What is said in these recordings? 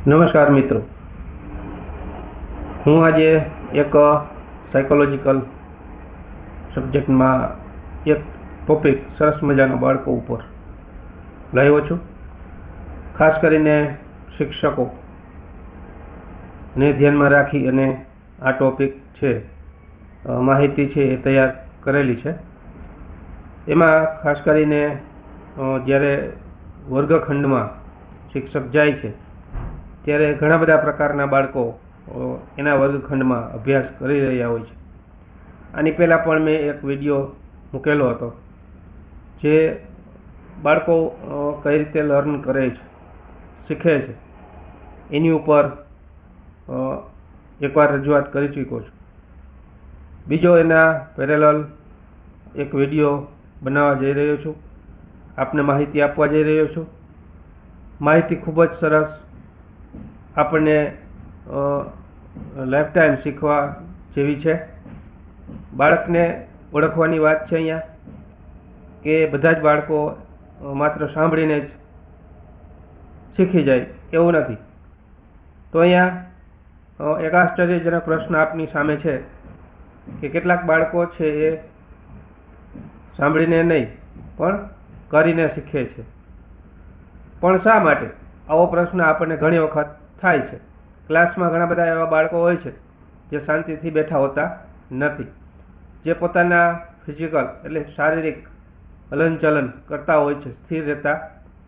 નમસ્કાર મિત્રો, હું આજે એક સાયકોલોજીકલ સબ્જેક્ટમાં એક ટોપિક સરસ મજાના બાળકો ઉપર લાવ્યો છું. ખાસ કરીને શિક્ષકોને ધ્યાનમાં રાખી અને આ ટોપિક છે, માહિતી છે એ તૈયાર કરેલી છે. એમાં ખાસ કરીને જ્યારે વર્ગખંડમાં શિક્ષક જાય છે ત્યારે ઘણા બધા પ્રકારના બાળકો એના વર્ગખંડમાં અભ્યાસ કરી રહ્યા હોય છે. આની પહેલાં પણ મેં એક વિડીયો મૂકેલો હતો જે બાળકો કઈ રીતે લર્ન કરે છે, શીખે છે, એની ઉપર એકવાર રજૂઆત કરી ચૂક્યો છું. બીજો એના પેરેલલ એક વિડીયો બનાવવા જઈ રહ્યો છું, આપને માહિતી આપવા જઈ રહ્યો છું. માહિતી ખૂબ જ સરસ, આપણને લાઈફ ટાઈમ શીખવા જેવી છે. બાળકને ઓળખવાની વાત છે અહીંયા કે બધા જ બાળકો માત્ર સાંભળીને જ શીખી જાય એવું નથી. તો અહીંયા એક આશ્ચર્યજનક પ્રશ્ન આપની સામે છે કે કેટલાક બાળકો છે એ સાંભળીને નહીં પણ કરીને શીખે છે. પણ શા માટે? આવો પ્રશ્ન આપણને ઘણી વખત થાય છે. ક્લાસમાં ઘણા બધા એવા બાળકો હોય છે જે શાંતિથી બેઠા હોતા નથી, જે પોતાના ફિઝિકલ એટલે શારીરિક હલનચલન કરતા હોય છે, સ્થિર રહેતા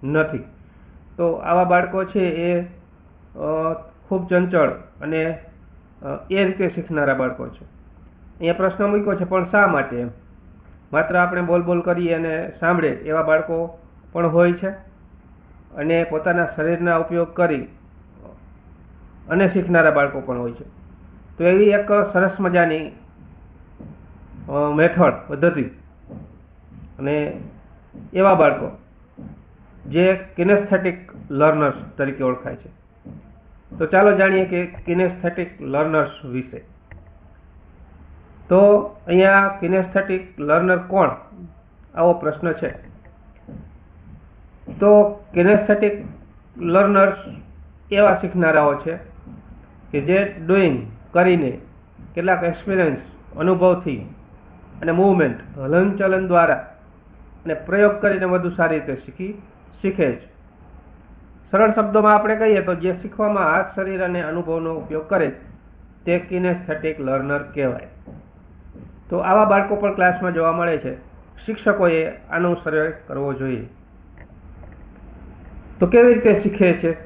નથી. તો આવા બાળકો છે એ ખૂબ ચંચળ અને એ રીતે શીખનારા બાળકો છે. અહીંયા પ્રશ્ન મૂક્યો છે પણ શા માટે એમ? માત્ર આપણે બોલ કરીએ અને સાંભળે એવા બાળકો પણ હોય છે અને પોતાના શરીરના ઉપયોગ કરી અને શીખનારા બાળકો પણ હોય છે. તો એવી એક સરસ મજાની મેથડ પદ્ધતિ અને એવા બાળકો જે કિનેસ્થેટિક લર્નર્સ તરીકે ઓળખાય છે. તો ચાલો જાણીએ કે કિનેસ્થેટિક લર્નર્સ વિશે. તો અહીંયા કિનેસ્થેટિક લર્નર કોણ? આવો પ્રશ્ન છે. તો કિનેસ્થેટિક લર્નર્સ એવા શીખનારાઓ છે કે જે ડુઈંગ કરીને, કેટલાક એક્સપિરિયન્સ અનુભવથી અને મૂવમેન્ટ હલનચલન દ્વારા અને પ્રયોગ કરીને વધુ સારી રીતે શીખે છે. સરળ શબ્દોમાં આપણે કહીએ તો જે શીખવામાં હાથ, શરીર અને અનુભવનો ઉપયોગ કરે તે કિનેસ્થેટિક લર્નર કહેવાય. તો આવા બાળકો પણ ક્લાસમાં જોવા મળે છે. શિક્ષકોએ આનો સર્વે કરવો જોઈએ. તો કેવી રીતે શીખે છે?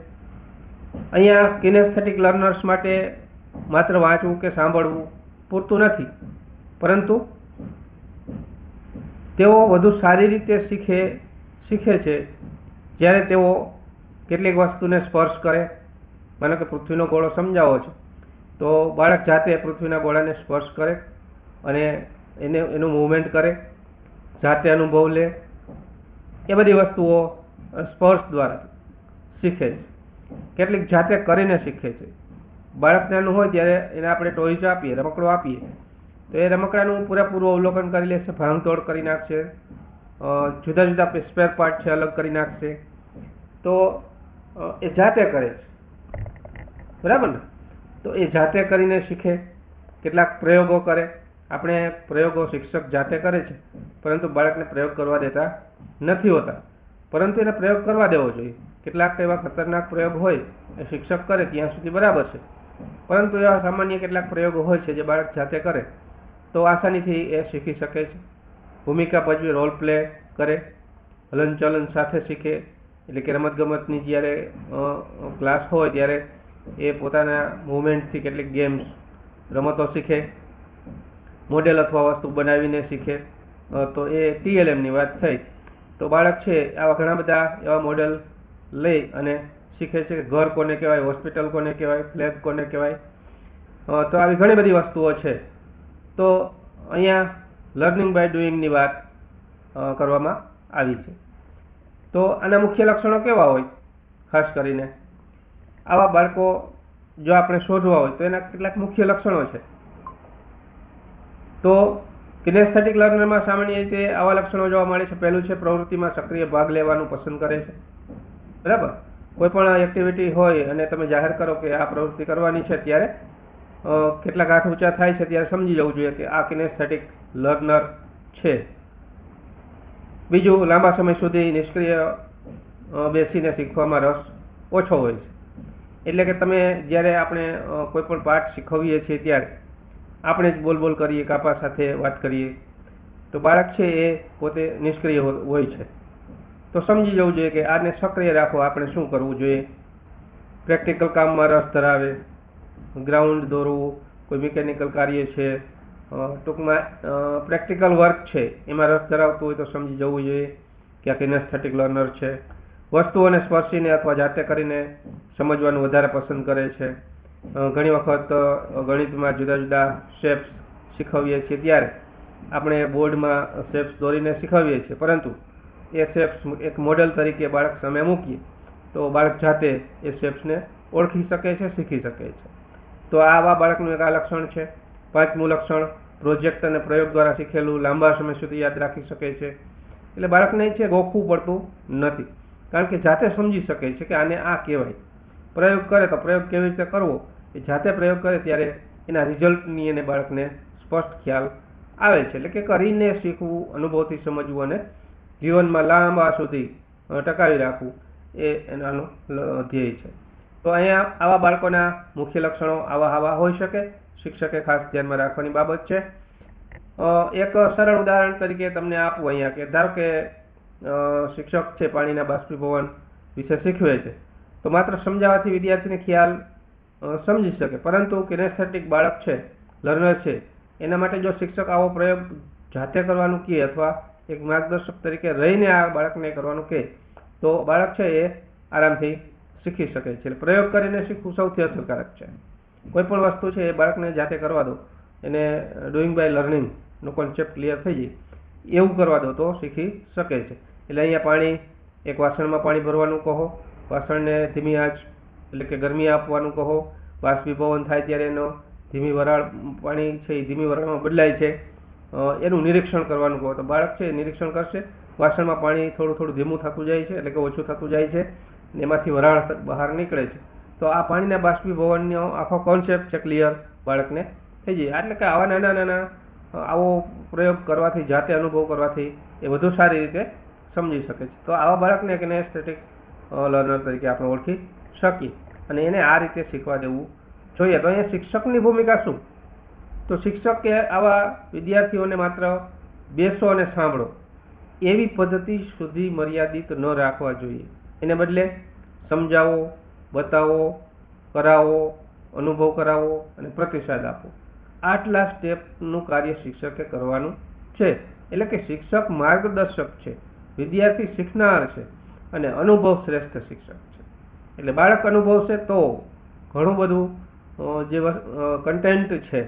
અહીંયા કિનેસ્થેટિક લર્નર્સ માટે માત્ર વાંચવું કે સાંભળવું પૂરતું નથી, પરંતુ તેઓ વધુ સારી રીતે શીખે છે જ્યારે તેઓ કેટલીક વસ્તુને સ્પર્શ કરે. માનો કે પૃથ્વીનો ગોળો સમજાવો છે તો બાળક જાતે પૃથ્વીના ગોળાને સ્પર્શ કરે અને એનું મૂવમેન્ટ કરે, જાતે અનુભવ લે. એ બધી વસ્તુઓ સ્પર્શ દ્વારા શીખે છે. કેટલીક જાતે કરીને શીખે છે. બાળક નાનું હોય ત્યારે એને આપણે ટોયઝ આપીએ, રમકડો આપીએ, તો એ રમકડાનું પૂરેપૂરું અવલોકન કરી લેશે, ભાંગતોડ કરી નાખશે, જુદા જુદા સ્પેર પાર્ટ છે અલગ કરી નાખશે. તો એ જાતે કરે છે, બરાબર ને? તો એ જાતે કરીને શીખે. કેટલાક પ્રયોગો કરે. આપણે પ્રયોગો શિક્ષક જાતે કરે છે, પરંતુ બાળકને પ્રયોગ કરવા દેતા નથી હોતા, પરંતુ એને પ્રયોગ કરવા દેવો જોઈએ. કેટલાક એવા ખતરનાક પ્રયોગ હોય એ શિક્ષક કરે ત્યાં સુધી બરાબર છે, પરંતુ એવા સામાન્ય કેટલાક પ્રયોગો હોય છે જે બાળક જાતે કરે તો આસાનીથી એ શીખી શકે છે. ભૂમિકા ભજવી, રોલ પ્લે કરે, હલનચલન સાથે શીખે. એટલે કે રમતગમતની જ્યારે ક્લાસ હોય ત્યારે એ પોતાના મૂવમેન્ટથી કેટલીક ગેમ્સ, રમતો શીખે, મોડેલ અથવા વસ્તુ બનાવીને શીખે. તો એ TLMની વાત થઈ. તો બાળક છે આવા ઘણા બધા એવા મોડેલ લઈ અને શીખે છે કે ઘર કોને કહેવાય, હોસ્પિટલ કોને કહેવાય, ફ્લેગ કોને કહેવાય. તો આવી ઘણી બધી વસ્તુઓ છે. તો અહીંયા લર્નિંગ બાય ડુઈંગની વાત કરવામાં આવી છે. તો આના મુખ્ય લક્ષણો કેવા હોય? ખાસ કરીને આવા બાળકો જો આપણે શોધવા હોય તો એના કેટલાક મુખ્ય લક્ષણો છે. તો કિનેસ્થેટિક લર્નરમાં સામાન્ય રીતે આવા લક્ષણો જોવા મળે છે. પહેલું છે, પ્રવૃત્તિમાં સક્રિય ભાગ લેવાનું પસંદ કરે છે, બરાબર? કોઈ પણ એક્ટિવિટી હોય અને તમે જાહેર કરો કે આ પ્રવૃત્તિ કરવાની છે, ત્યારે કેટલાક હાથ ઊંચા થાય છે ત્યારે સમજી જવું જોઈએ કે આ કિનેસ્થેટિક લર્નર છે. બીજું, લાંબા સમય સુધી નિષ્ક્રિય બેસીને શીખવામાં રસ ઓછો હોય છે. એટલે કે તમે જ્યારે આપણે કોઈ પણ પાઠ શીખવીએ છીએ ત્યારે આપણે જ બોલ કરીએ, કાપા સાથે વાત કરીએ, તો બાળક છે એ પોતે નિષ્ક્રિય હોય છે. તો સમજી જવું જોઈએ કે આને સક્રિય રાખવા આપણે શું કરવું જોઈએ. પ્રેક્ટિકલ કામમાં રસ ધરાવે, ગ્રાઉન્ડ દોરવું, કોઈ મિકેનિકલ કાર્ય છે, ટૂંકમાં પ્રેક્ટિકલ વર્ક છે એમાં રસ ધરાવતું હોય તો સમજી જવું જોઈએ કે આ કિનેસ્થેટિક લર્નર છે. વસ્તુઓને સ્પર્શીને અથવા જાતે કરીને સમજવાનું વધારે પસંદ કરે છે. ઘણી વખત ગણિતમાં જુદા જુદા શેપ્સ શીખવીએ છીએ ત્યારે આપણે બોર્ડમાં શેપ્સ દોરીને શીખવીએ છીએ, પરંતુ એ શેપ્સ એક મોડેલ તરીકે બાળક સામે મૂકીએ તો બાળક જાતે એ શેપ્સને ઓળખી શકે છે, શીખી શકે છે. તો આવા બાળકનું એક આ લક્ષણ છે. 5મું લક્ષણ, પ્રોજેક્ટ અને પ્રયોગ દ્વારા શીખેલું લાંબા સમય સુધી યાદ રાખી શકે છે. એટલે બાળકને છે ગોખવું પડતું નથી, કારણ કે જાતે સમજી શકે છે કે આને આ કહેવાય. પ્રયોગ કરે તો પ્રયોગ કેવી રીતે કરવો એ જાતે પ્રયોગ કરે ત્યારે એના રિઝલ્ટની એને બાળકને સ્પષ્ટ ખ્યાલ આવે છે. એટલે કે કરીને શીખવું, અનુભવથી સમજવું અને જીવનમાં લાંબા સુધી ટકાવી રાખવું એ એનાનું ધ્યેય છે. તો અહીંયા આવા બાળકોના મુખ્ય લક્ષણો આવા હોઈ શકે. શિક્ષકે ખાસ ધ્યાનમાં રાખવાની બાબત છે. એક સરળ ઉદાહરણ તરીકે તમને આપું અહીંયા કે ધારો કે શિક્ષક છે પાણીના બાષ્પીભવન વિશે શીખવે છે, તો માત્ર સમજાવવાથી વિદ્યાર્થીને ખ્યાલ સમજી શકે, પરંતુ કિનેસ્થેટિક બાળક છે, લર્નર છે, એના માટે જો શિક્ષક આવો પ્રયોગ જાતે કરવાનું કહે અથવા એક માર્ગદર્શક તરીકે રહીને આ બાળકને કરવાનું કહે તો બાળક છે એ આરામથી શીખી શકે છે. પ્રયોગ કરીને શીખવું સૌથી અસરકારક છે. કોઈ પણ વસ્તુ છે એ બાળકને જાતે કરવા દો, એને ડુઈંગ બાય લર્નિંગ નો કોન્સેપ્ટ ક્લિયર થઈ જાય એવું કરવા દો તો શીખી શકે છે. એટલે અહીંયા પાણી, એક વાસણમાં પાણી ભરવાનું કહો, વાસણને ધીમી આંચ એટલે કે ગરમી આપવાનું કહો, બાષ્પીભવન થાય ત્યારે એનો ધીમી વરાળ, પાણી છે એ ધીમી વરાળમાં બદલાય છે એનું નિરીક્ષણ કરવાનું કહો તો બાળક છે નિરીક્ષણ કરશે. વાસણમાં પાણી થોડું થોડું ધીમું થતું જાય છે, એટલે કે ઓછું થતું જાય છે, એમાંથી વરાળ બહાર નીકળે છે. તો આ પાણીના બાષ્પીભવનનો આખો કોન્સેપ્ટ છે ક્લિયર બાળકને થઈ જાય. એટલે કે આવા નાના આવો પ્રયોગ કરવાથી, જાતે અનુભવ કરવાથી એ વધુ સારી રીતે સમજી શકે છે. તો આવા બાળકને કિનેસ્થેટિક લર્નર તરીકે આપણે ઓળખી શકીએ અને એને આ રીતે શીખવા દેવું જોઈએ. તો અહીંયા શિક્ષકની ભૂમિકા શું? તો શિક્ષકે આવા વિદ્યાર્થીઓને માત્ર બેસો અને સાંભળો એવી પદ્ધતિ સુધી મર્યાદિત ન રાખવા જોઈએ. એને બદલે સમજાવો, બતાવો, કરાવો, અનુભવ કરાવો અને પ્રતિસાદ આપો, આટલા સ્ટેપનું કાર્ય શિક્ષકે કરવાનું છે. એટલે કે શિક્ષક માર્ગદર્શક છે, વિદ્યાર્થી શીખનાર છે અને અનુભવ શ્રેષ્ઠ શિક્ષક છે. એટલે બાળક અનુભવશે તો ઘણું બધું જે કન્ટેન્ટ છે,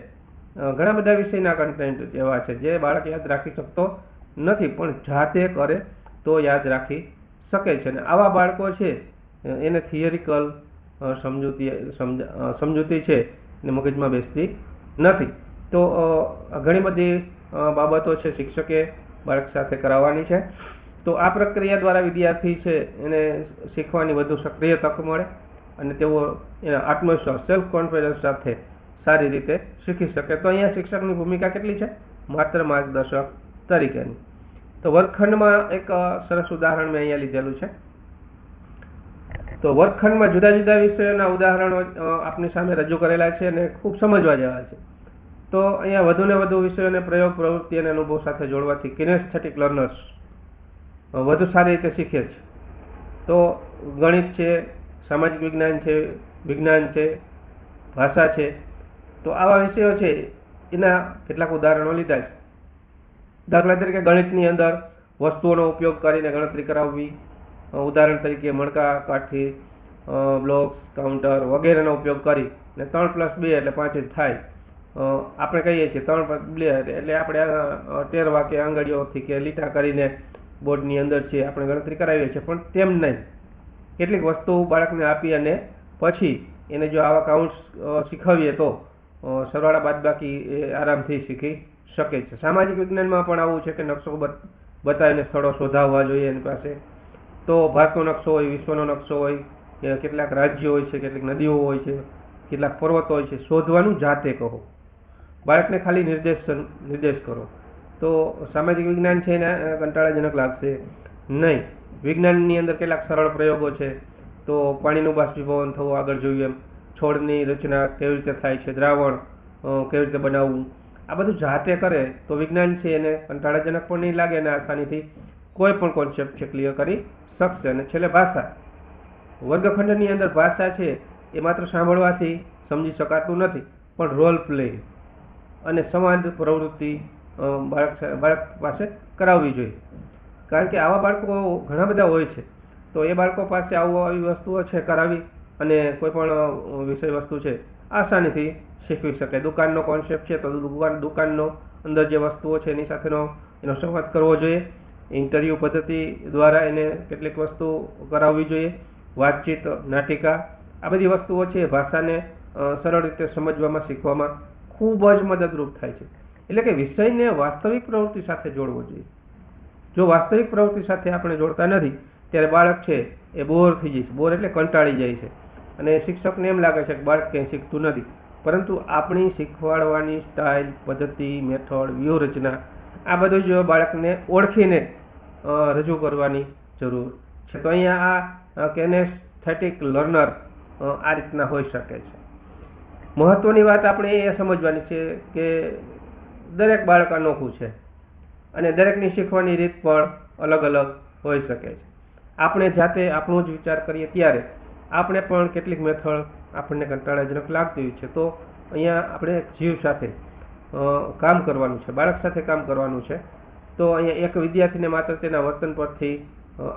ઘણા બધા વિષયના કન્ટેન્ટ એવા છે જે બાળક યાદ રાખી શકતો નથી, પણ જાતે કરે તો યાદ રાખી શકે છે. અને આવા બાળકો છે એને થિયરિકલ સમજૂતી છે ને મગજમાં બેસતી નથી. તો ઘણી બધી બાબતો છે શિક્ષકે બાળક સાથે કરાવવાની છે. તો આ પ્રક્રિયા દ્વારા વિદ્યાર્થી છે એને શીખવાની વધુ સક્રિય તક મળે અને તેઓ એના આત્મવિશ્વાસ, સેલ્ફ કોન્ફિડન્સ સાથે સારી રીતે શીખી શકે. તો અહીંયા શિક્ષકની ભૂમિકા કેટલી છે? માત્ર માર્ગદર્શક તરીકેની. તો વર્ગખંડમાં એક સરસ ઉદાહરણ મેં અહીંયા લીધેલું છે. તો વર્ગખંડમાં જુદા જુદા વિષયોના ઉદાહરણો આપની સામે રજૂ કરેલા છે અને ખૂબ સમજવા જેવા છે. તો અહીંયા વધુ ને વધુ વિષયોને પ્રયોગ, પ્રવૃત્તિ અને અનુભવ સાથે જોડવાથી કિનેસ્થેટિક લર્નર્સ વધુ સારી રીતે શીખે છે. તો ગણિત છે, સામાજિક વિજ્ઞાન છે, વિજ્ઞાન છે, ભાષા છે, તો આવા વિષયો છે એના કેટલાક ઉદાહરણો લીધા છે. દાખલા તરીકે ગણિતની અંદર વસ્તુઓનો ઉપયોગ કરીને ગણતરી કરાવવી, ઉદાહરણ તરીકે મણકા, કાઠી, બ્લોક્સ, કાઉન્ટર વગેરેનો ઉપયોગ કરી ને 3+2 એટલે 5 જ થાય. આપણે કહીએ છીએ 3+2 એટલે આપણે ટેરવા કે આંગળીઓથી કે લીટા કરીને બોર્ડની અંદર છે આપણે ગણતરી કરાવીએ છીએ, પણ તેમ નહીં. કેટલીક વસ્તુ બાળકને આપી અને પછી એને જો આવા કાઉન્ટ્સ શીખવીએ તો સરવાળા બાદબાકી એ આરામથી શીખી શકે છે. સામાજિક વિજ્ઞાનમાં પણ આવું છે કે નકશો બતાવીને સ્થળો શોધાવવા જોઈએ એની પાસે. તો ભારતનો નકશો હોય, વિશ્વનો નકશો હોય, કે કેટલાક રાજ્યો હોય છે, કેટલીક નદીઓ હોય છે, કેટલાક પર્વતો હોય છે, શોધવાનું જાતે કહો. બાળકને ખાલી નિર્દેશ કરો. તો સામાજિક વિજ્ઞાન છે એને કંટાળાજનક લાગશે નહીં. વિજ્ઞાનની અંદર કેટલાક સરળ પ્રયોગો છે. તો પાણીનું બાષ્પીભવન થવું આગળ જોયું એમ, છોડની રચના કેવી રીતે થાય છે, દ્રાવણ કેવી રીતે બનાવવું, આ બધું જાતે કરે તો વિજ્ઞાન છે એને કંટાળાજનક પણ નહીં લાગે અને આસાનીથી કોઈ પણ કોન્સેપ્ટ છે ક્લિયર કરી શકશે. અને છેલ્લે ભાષા, વર્ગખંડની અંદર ભાષા છે એ માત્ર સાંભળવાથી સમજી શકાતું નથી, પણ રોલ પ્લે અને સંવાદ પ્રવૃત્તિ બાળક પાસે કરાવવી જોઈએ. કારણ કે આવા બાળકો ઘણા બધા હોય છે, તો એ બાળકો પાસે આવી વસ્તુઓ છે કરાવી અને કોઈ પણ વિષય વસ્તુ છે આસાનીથી શીખવી શકે. દુકાનનો કોન્સેપ્ટ છે તો દુકાનનો અંદર જે વસ્તુઓ છે એની સાથેનો એનો સંવાદ કરવો જોઈએ. ઇન્ટરવ્યૂ પદ્ધતિ દ્વારા એને કેટલીક વસ્તુ કરાવવી જોઈએ. વાતચીત, નાટિકા, આ બધી વસ્તુઓ છે ભાષાને સરળ રીતે સમજવામાં, શીખવામાં ખૂબ જ મદદરૂપ થાય છે. એટલે કે વિષયને વાસ્તવિક પ્રવૃત્તિ સાથે જોડવો જોઈએ. જો વાસ્તવિક પ્રવૃત્તિ સાથે આપણે જોડતા નથી ત્યારે બાળક છે એ બોર થઈ જાય છે. બોર એટલે કંટાળી જાય છે અને શિક્ષકને એમ લાગે છે કે બાળક કંઈ શીખતું નથી. પરંતુ આપણી શીખવાડવાની સ્ટાઇલ, પદ્ધતિ, મેથડ, વ્યૂહરચના આ બધું જ બાળકને ઓળખીને રજૂ કરવાની જરૂર છે. તો અહીંયા આ કિનેસ્થેટિક લર્નર આ રીતના હોઈ શકે છે. મહત્વની વાત આપણે એ સમજવાની છે કે દરેક બાળક અનોખું છે અને દરેકની શીખવાની રીત પણ અલગ અલગ હોઈ શકે છે. આપણે જાતે આપણો જ વિચાર કરીએ ત્યારે આપણે પણ કેટલીક મેથડ આપણને કંટાળાજનક લાગતી હોય છે. તો અહીંયા આપણે જીવ સાથે કામ કરવાનું છે, બાળક સાથે કામ કરવાનું છે. તો અહીંયા એક વિદ્યાર્થીને માત્ર તેના વર્તન પરથી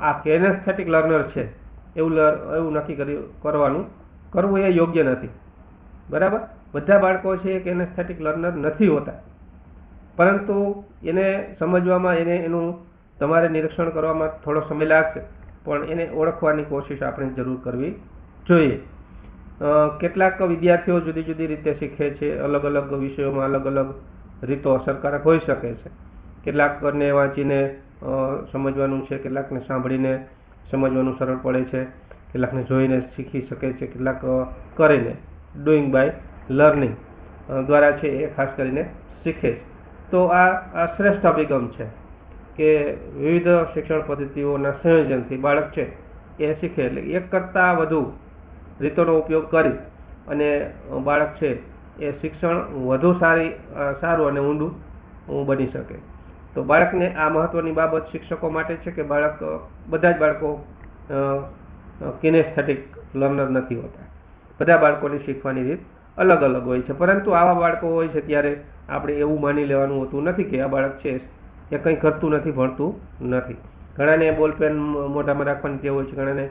આ કિનેસ્થેટિક લર્નર છે એવું નક્કી કરવું એ યોગ્ય નથી. બરાબર? બધા બાળકો છે કિનેસ્થેટિક લર્નર નથી હોતા, પરંતુ એને સમજવામાં, એનું તમારે નિરીક્ષણ કરવામાં થોડો સમય લાગશે, પણ એને ઓળખવાની કોશિશ આપણે જરૂર કરવી જોઈએ. કેટલાક વિદ્યાર્થીઓ જુદી જુદી રીતે શીખે છે, અલગ અલગ વિષયોમાં અલગ અલગ રીતો અસરકારક હોઈ શકે છે. કેટલાકને વાંચીને સમજવાનું છે, કેટલાકને સાંભળીને સમજવાનું સરળ પડે છે, કેટલાકને જોઈને શીખી શકે છે, કેટલાક કરીને ડુઈંગ બાય લર્નિંગ દ્વારા છે એ ખાસ કરીને શીખે છે. તો આ શ્રેષ્ઠ અભિગમ છે કે વિવિધ શિક્ષણ પદ્ધતિઓના સંયોજનથી બાળક છે એ શીખે. એટલે એક કરતાં વધુ રીતોનો ઉપયોગ કરી અને બાળક છે એ શિક્ષણ વધુ સારું અને ઊંડું બની શકે. તો બાળકને આ મહત્વની બાબત શિક્ષકો માટે છે કે બધા જ બાળકો કિનેસ્થેટિક લર્નર નથી હોતા. બધા બાળકોની શીખવાની રીત અલગ અલગ હોય છે. પરંતુ આવા બાળકો હોય છે ત્યારે આપણે એવું માની લેવાનું હોતું નથી કે આ બાળક છે એ કંઈ કરતું નથી, ભણતું નથી. ઘણાને બોલપેન મોઢામાં રાખવાની ટેવ હોય છે, ઘણાને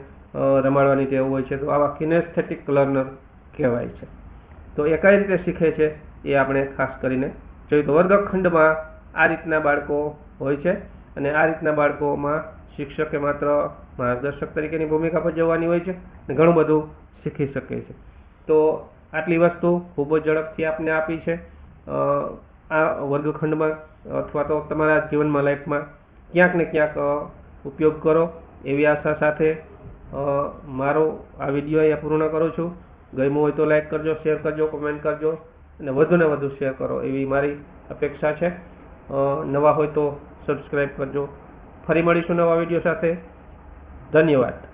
રમાડવાની ટેવ હોય છે. તો આવા કિનેસ્થેટિક લર્નર કહેવાય છે. તો એ કઈ રીતે શીખે છે એ આપણે ખાસ કરીને જોઈએ. તો વર્ગખંડમાં આ રીતના બાળકો હોય છે અને આ રીતના બાળકોમાં શિક્ષકે માત્ર માર્ગદર્શક તરીકેની ભૂમિકા ભજવવાની હોય છે અને ઘણું બધું શીખી શકે છે. તો આટલી વસ્તુ ખૂબ જ ઝડપથી આપને આપી છે. આ વર્ગખંડમાં અથવા તો તમારા જીવનમાં, લાઈફમાં ક્યાંક ને ક્યાંક ઉપયોગ કરો એવી આશા સાથે મારો આ વિડીયો અહીંયા પૂર્ણ કરું છું. ગમ્યું હોય તો લાઈક કરજો, શેર કરજો, કોમેન્ટ કરજો અને વધુને વધુ શેર કરો એવી મારી અપેક્ષા છે. નવા હોય તો સબસ્ક્રાઈબ કરજો. ફરી મળીશું નવા વિડીયો સાથે. ધન્યવાદ.